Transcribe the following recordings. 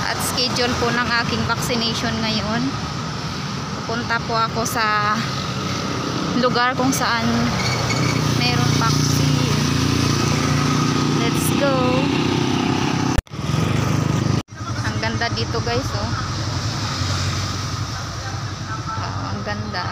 at schedule po ng aking vaccination ngayon. Pupunta po ako sa lugar kung saan mayroong vaccine. Let's go. Ang ganda dito guys, oh. Ang ganda.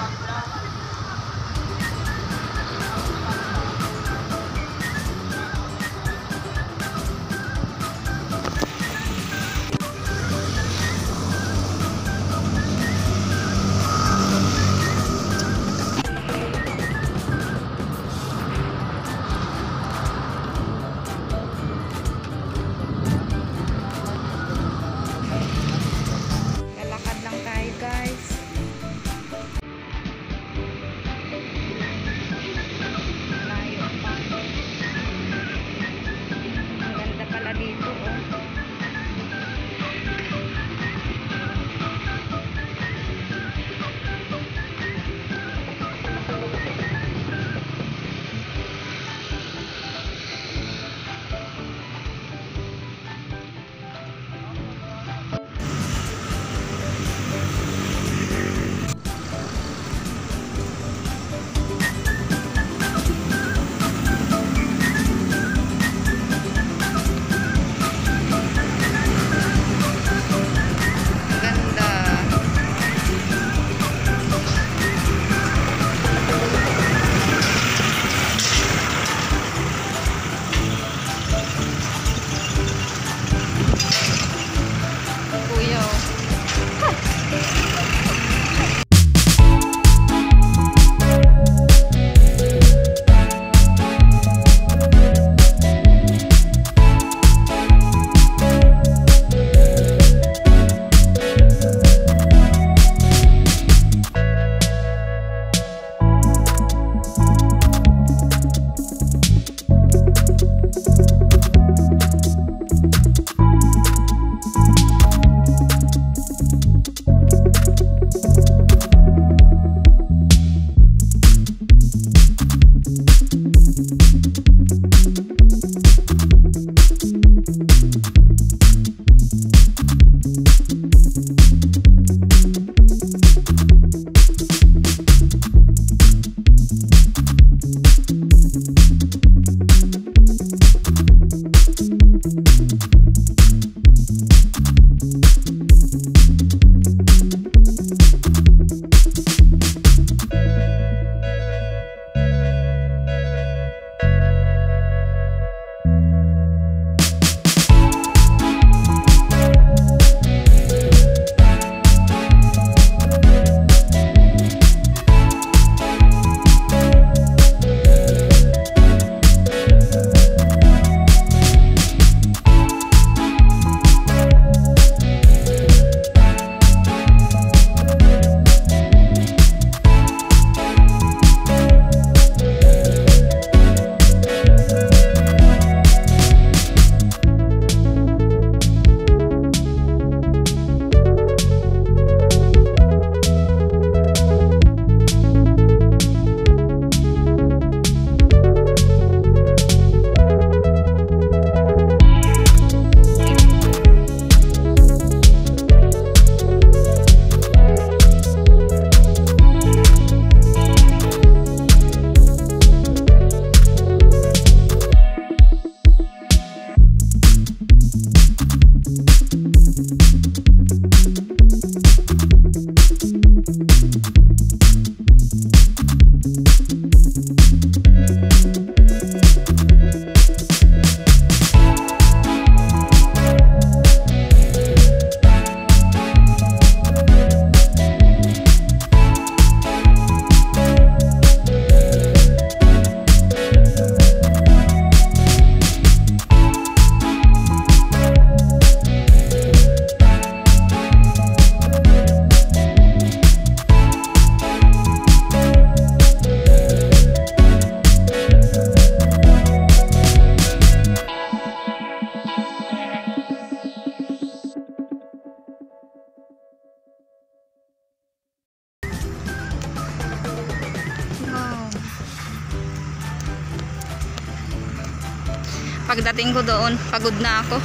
Pagdating ko doon, pagod na ako.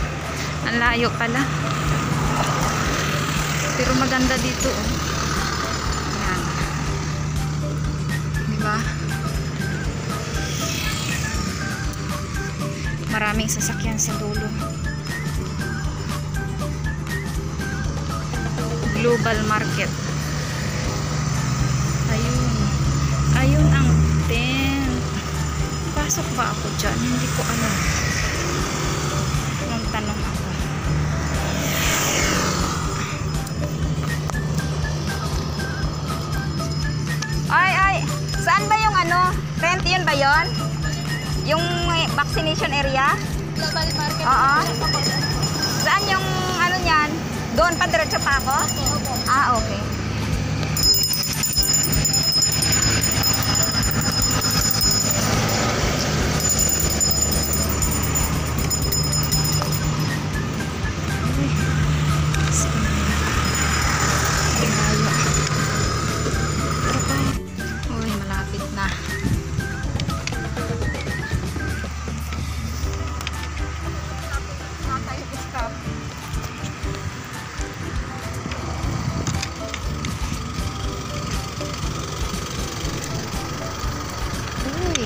Ang layo pala. Pero maganda dito, oh. Yan. Diba? Maraming sasakyan sa dulo. Global market. Ayun. Ayun ang tent. Pasok ba ako dyan? Hindi ko alam. Magtanong ako. Ay! Saan ba yung ano? Tent yun ba yun? Yung vaccination area? Global market. Oo. Saan yung ano niyan? Doon pa diretso pa ako? Opo. Ah, okay. Uy, malapit na. Uy,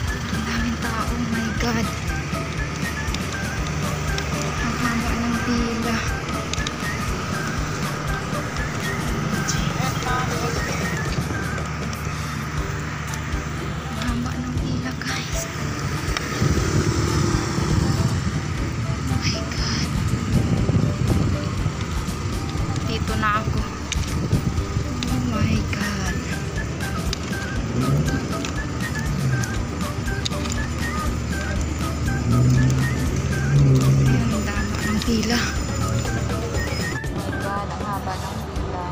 ang daming tao. Oh my God. Ang haba ng pila. Ang haba ng pila, guys. Oh my God. Dito na ako. Oh my God. Ayan, ang dama ng pila. Oh my God, ang haba ng pila.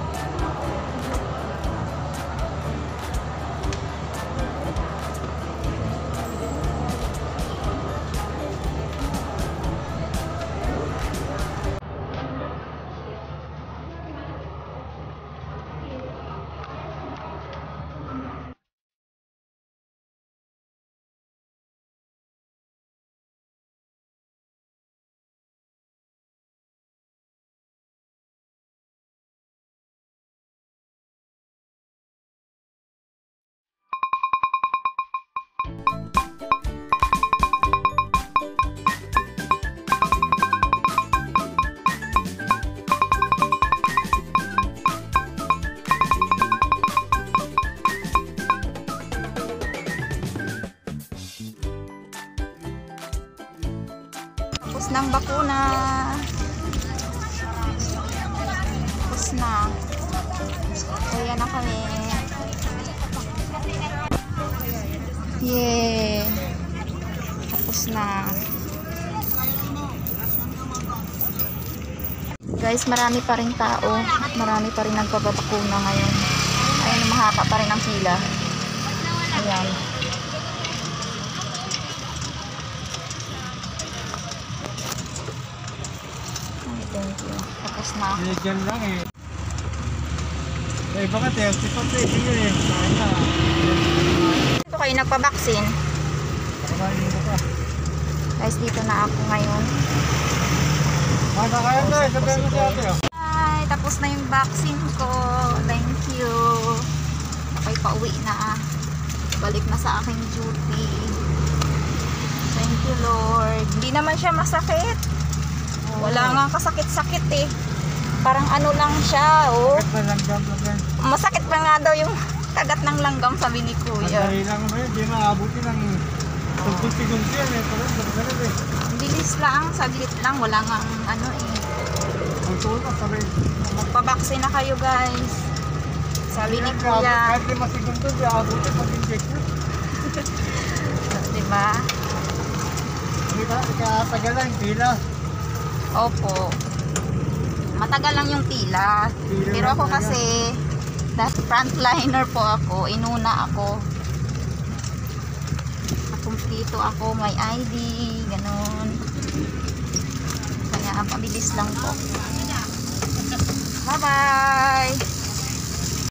Tapos ng bakuna. Tapos na. Ayan na kami. Yeah. Tapos na. Guys, marami pa rin tao. Marami pa rin nagpapabakuna ngayon. Ayun, mahaba pa rin ang pila. Ayan. Thank you. Tapos na. Diyan lang eh. Eh baka 30 pa pwede yun eh. Dito kayo nagpabaksin. Pakabahin mo pa. Guys, dito na ako ngayon. Kaya tayo, sabihin mo si ate oh. Ay, tapos na yung vaccine ko. Thank you. Okay, pauwi na. Balik na sa aking duty. Thank you, Lord. Hindi naman siya masakit. Wala nga kasakit-sakit eh. Parang ano lang siya, oh. Bakit ba langgam lang yan? Masakit pa nga daw yung kagat ng langgam, sabi ni Kuya. Madali lang mo yun, di maabuti ng 20 seconds yan eh. Parang ganun eh. Bilis lang, saglit lang. Wala nga ano eh. Ang tuwa ka sabi. Magpabaksin na kayo, guys. Sabi ni Yan, Kuya. kahit 5 segundos, di aabuti pag-injection. Diba? Diba? Ikatagal lang, pila. Opo. Matagal lang yung pila. Pila Pero lang ako talaga. kasi frontliner po ako. Inuna ako. Kumpleto ako. May ID. Ganon. Kaya mabilis lang po. Bye-bye!